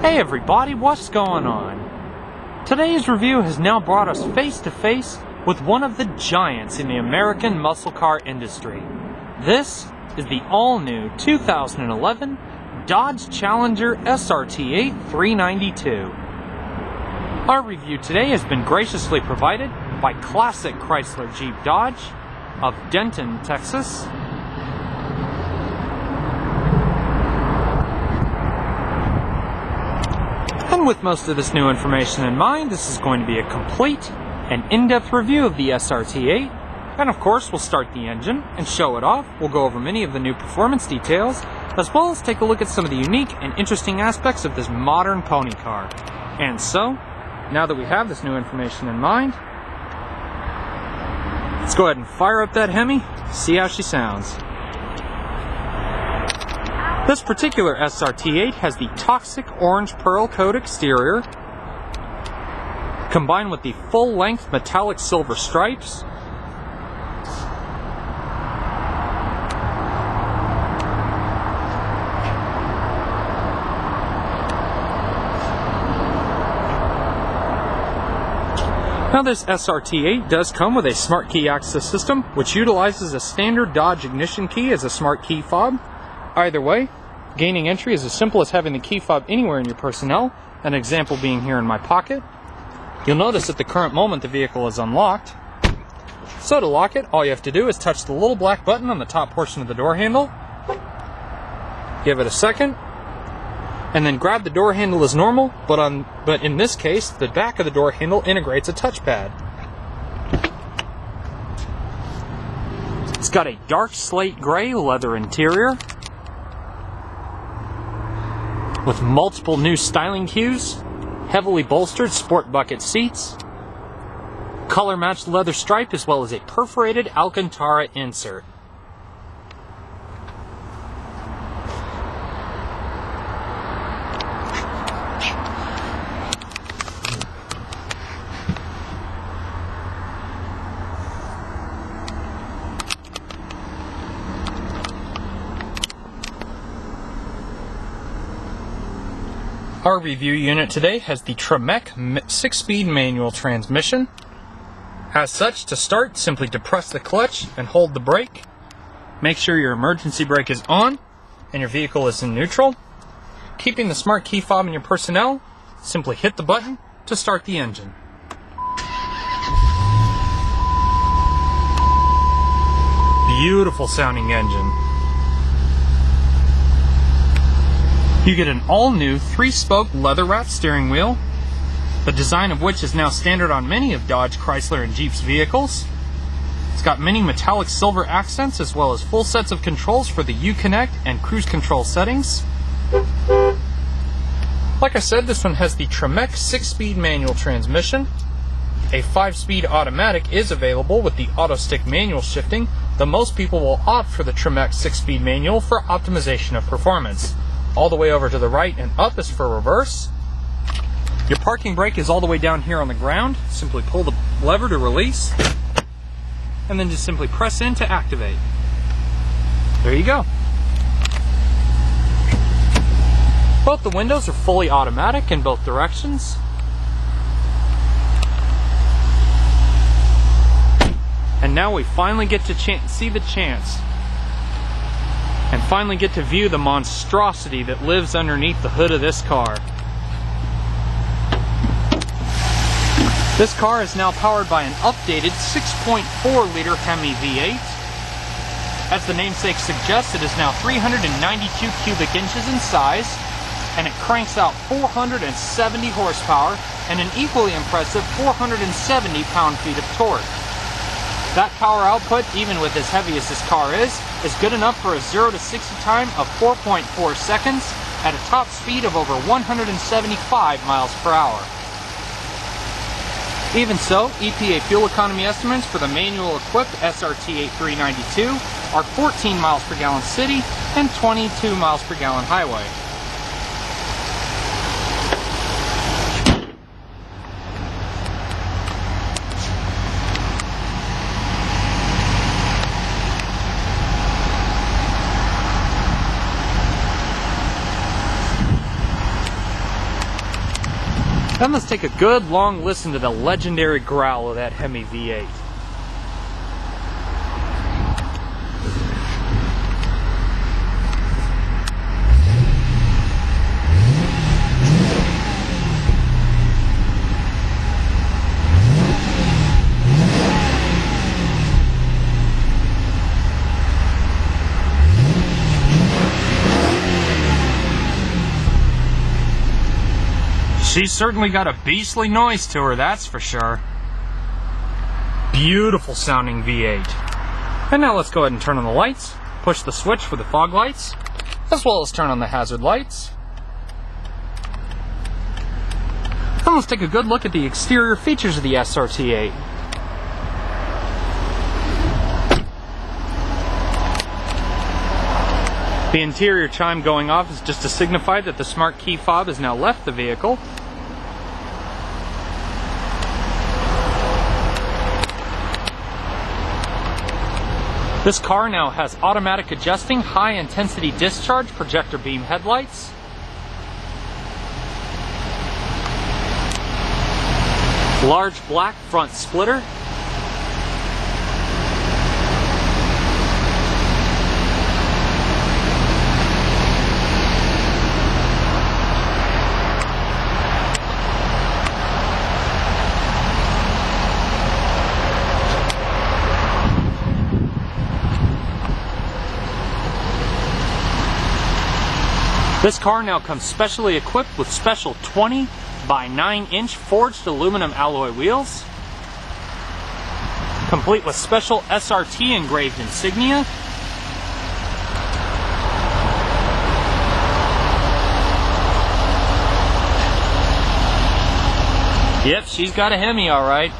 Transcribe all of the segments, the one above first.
Hey everybody, what's going on? Today's review has now brought us face to face with one of the giants in the American muscle car industry. This is the all-new 2011 Dodge Challenger SRT8 392. Our review today has been graciously provided by classic Chrysler Jeep Dodge of Denton, Texas. And with most of this new information in mind, this is going to be a complete and in-depth review of the SRT8. And of course, we'll start the engine and show it off. We'll go over many of the new performance details, as well as take a look at some of the unique and interesting aspects of this modern pony car. And so, now that we have this new information in mind, let's go ahead and fire up that Hemi, see how she sounds. This particular SRT8 has the toxic orange pearl coat exterior, combined with the full-length metallic silver stripes, Now this SRT8 does come with a smart key access system, which utilizes a standard Dodge ignition key as a smart key fob. Either way, gaining entry is as simple as having the key fob anywhere in your personnel, an example being here in my pocket. You'll notice at the current moment the vehicle is unlocked. So to lock it, all you have to do is touch the little black button on the top portion of the door handle, give it a second, and then grab the door handle as normal, but in this case, the back of the door handle integrates a touchpad. It's got a dark slate gray leather interior with multiple new styling cues, heavily bolstered sport bucket seats, color-matched leather stripe, as well as a perforated Alcantara insert. Our review unit today has the Tremec 6-speed manual transmission. As such, to start, simply depress the clutch and hold the brake. Make sure your emergency brake is on and your vehicle is in neutral. Keeping the smart key fob in your personnel, simply hit the button to start the engine. Beautiful sounding engine. You get an all-new 3-spoke leather-wrapped steering wheel, the design of which is now standard on many of Dodge, Chrysler, and Jeep's vehicles. It's got many metallic silver accents, as well as full sets of controls for the Uconnect and cruise control settings. Like I said, this one has the Tremec 6-speed manual transmission. A 5-speed automatic is available with the auto stick manual shifting, though most people will opt for the Tremec 6-speed manual for optimization of performance. All the way over to the right and up is for reverse. Your parking brake is all the way down here on the ground. Simply pull the lever to release, and then just simply press in to activate. There you go. Both the windows are fully automatic in both directions. And now we finally get to see the chance. And finally get to view the monstrosity that lives underneath the hood of this car. This car is now powered by an updated 6.4-liter Hemi V8. As the namesake suggests, it is now 392 cubic inches in size, and it cranks out 470 horsepower and an equally impressive 470 pound-feet of torque. That power output, even with as heavy as this car is good enough for a 0 to 60 time of 4.4 seconds at a top speed of over 175 miles per hour. Even so, EPA fuel economy estimates for the manual-equipped SRT8 392 are 14 miles per gallon city and 22 miles per gallon highway. Then let's take a good long listen to the legendary growl of that Hemi V8. She's certainly got a beastly noise to her, that's for sure. Beautiful sounding V8. And now let's go ahead and turn on the lights, push the switch for the fog lights, as well as turn on the hazard lights. And let's take a good look at the exterior features of the SRT8. The interior chime going off is just to signify that the smart key fob has now left the vehicle. This car now has automatic adjusting high intensity discharge projector beam headlights. Large black front splitter. This car now comes specially equipped with special 20 by 9-inch forged aluminum alloy wheels, complete with special SRT engraved insignia, yep, she's got a Hemi alright.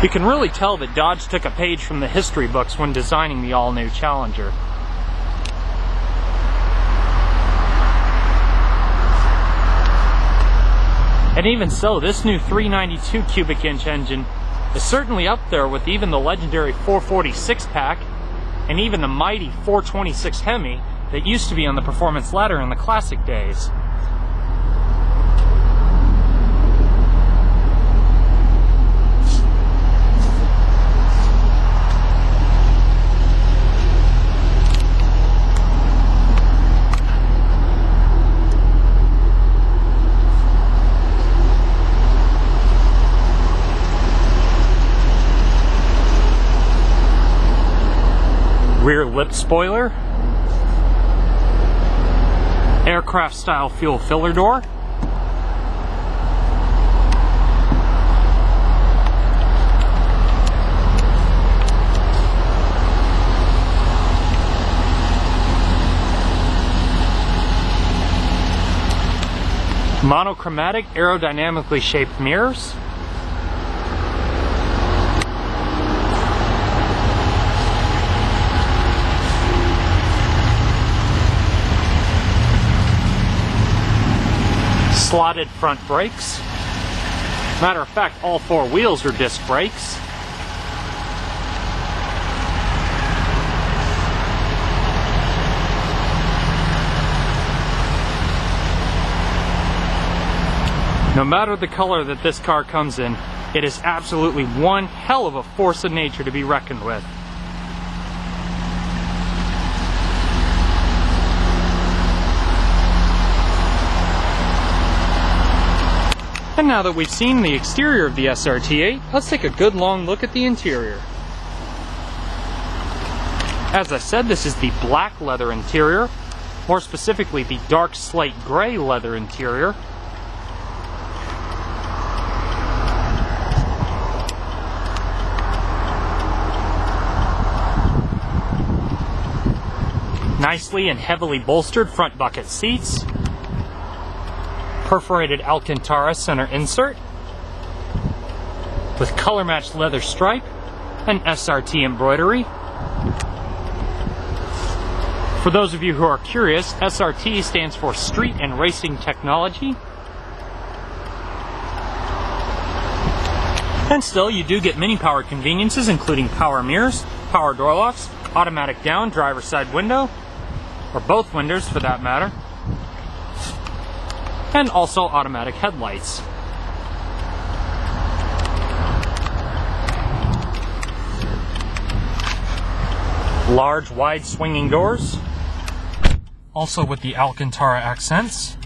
You can really tell that Dodge took a page from the history books when designing the all-new Challenger. And even so, this new 392 cubic inch engine is certainly up there with even the legendary 446 pack and even the mighty 426 Hemi that used to be on the performance ladder in the classic days. Rear lip spoiler, aircraft style fuel filler door, monochromatic aerodynamically shaped mirrors, slotted front brakes. Matter of fact, all four wheels are disc brakes. No matter the color that this car comes in, it is absolutely one hell of a force of nature to be reckoned with. And now that we've seen the exterior of the SRT8, let's take a good long look at the interior. As I said, this is the black leather interior, more specifically the dark slate gray leather interior. Nicely and heavily bolstered front bucket seats. Perforated Alcantara center insert with color matched leather stripe and SRT embroidery. For those of you who are curious, SRT stands for Street and Racing Technology. And still, you do get many power conveniences, including power mirrors, power door locks, automatic down driver's side window, or both windows for that matter, and also automatic headlights. Large, wide swinging doors, also with the Alcantara accents.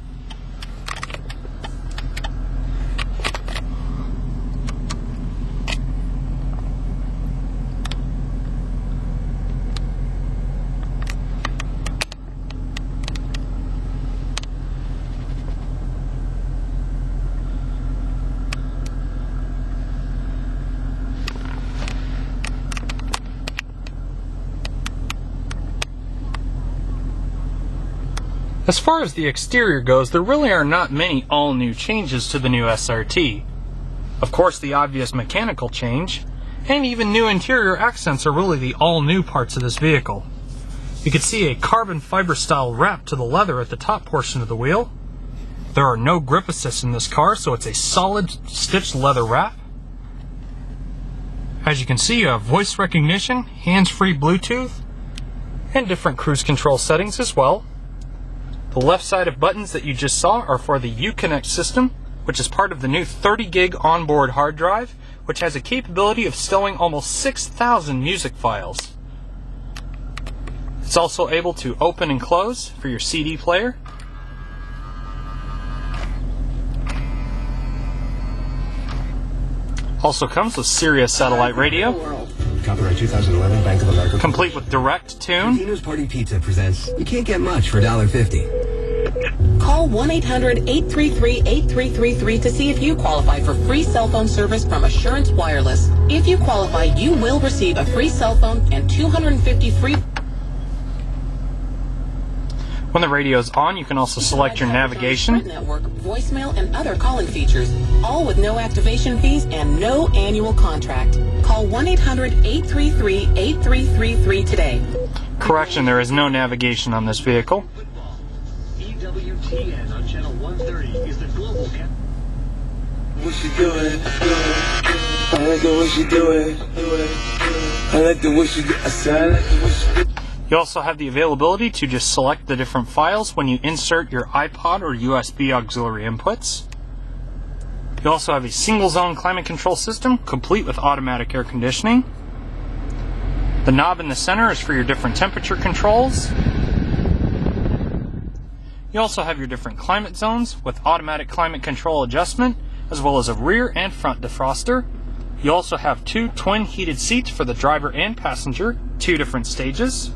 As far as the exterior goes, there really are not many all-new changes to the new SRT. Of course, the obvious mechanical change, and even new interior accents are really the all-new parts of this vehicle. You can see a carbon fiber style wrap to the leather at the top portion of the wheel. There are no grip assists in this car, so it's a solid stitched leather wrap. As you can see, you have voice recognition, hands-free Bluetooth, and different cruise control settings as well. The left side of buttons that you just saw are for the Uconnect System, which is part of the new 30 gig onboard hard drive, which has a capability of stowing almost 6,000 music files. It's also able to open and close for your CD player. Also comes with Sirius satellite radio. Copyright 2011 Bank of America. Complete with direct tune. Dino's Party Pizza presents You Can't Get Much for $1.50. Call 1-800-833-8333 to see if you qualify for free cell phone service from Assurance Wireless. If you qualify, you will receive a free cell phone and 250 free... When the radio is on, you can also select your navigation. Network, voicemail, and other calling features, all with no activation fees and no annual contract. Call 1-800-833-8333 today. Correction, there is no navigation on this vehicle. EWTN on channel 130 is the global... What she doing? I like the way she doing. I like the way she do. I said I like the way she do. You also have the availability to just select the different files when you insert your iPod or USB auxiliary inputs. You also have a single zone climate control system, complete with automatic air conditioning. The knob in the center is for your different temperature controls. You also have your different climate zones with automatic climate control adjustment, as well as a rear and front defroster. You also have two twin heated seats for the driver and passenger, 2 different stages.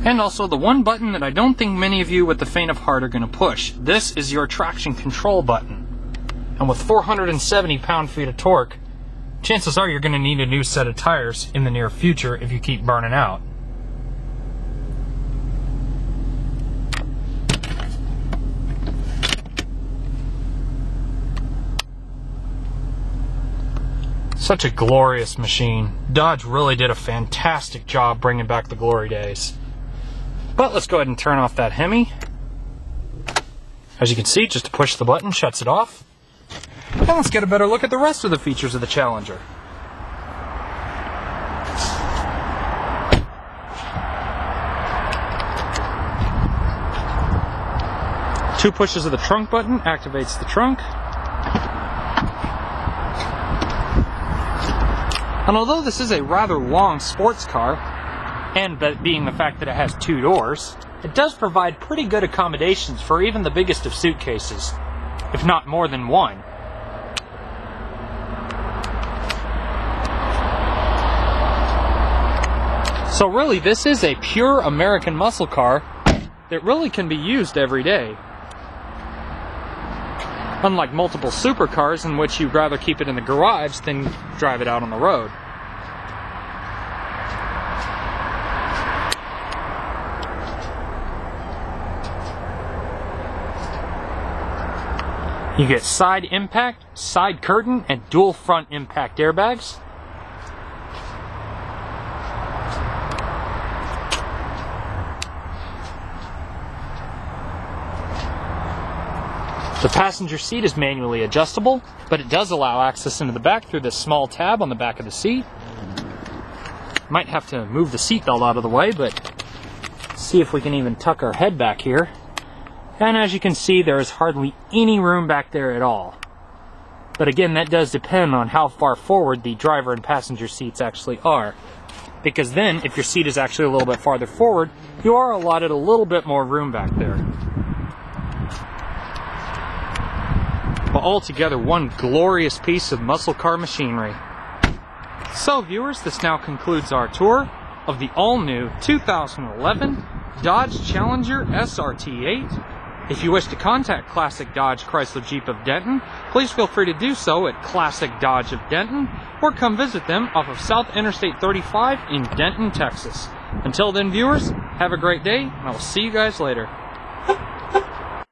And also the one button that I don't think many of you with the faint of heart are going to push. This is your traction control button. And with 470 pound-feet of torque, chances are you're going to need a new set of tires in the near future if you keep burning out. Such a glorious machine. Dodge really did a fantastic job bringing back the glory days. But let's go ahead and turn off that Hemi. As you can see, just to push the button shuts it off. And let's get a better look at the rest of the features of the Challenger. Two pushes of the trunk button activates the trunk. And although this is a rather long sports car, and being the fact that it has 2 doors, it does provide pretty good accommodations for even the biggest of suitcases, if not more than one. So really, this is a pure American muscle car that really can be used every day. Unlike multiple supercars in which you'd rather keep it in the garage than drive it out on the road. You get side impact, side curtain, and dual front impact airbags. The passenger seat is manually adjustable, but it does allow access into the back through this small tab on the back of the seat. Might have to move the seatbelt out of the way, but see if we can even tuck our head back here. And as you can see, there is hardly any room back there at all. But again, that does depend on how far forward the driver and passenger seats actually are. Because then, if your seat is actually a little bit farther forward, you are allotted a little bit more room back there. But altogether, one glorious piece of muscle car machinery. So viewers, this now concludes our tour of the all-new 2011 Dodge Challenger SRT8. If you wish to contact Classic Dodge Chrysler Jeep of Denton, please feel free to do so at Classic Dodge of Denton, or come visit them off of South Interstate 35 in Denton, Texas. Until then, viewers, have a great day, and I will see you guys later.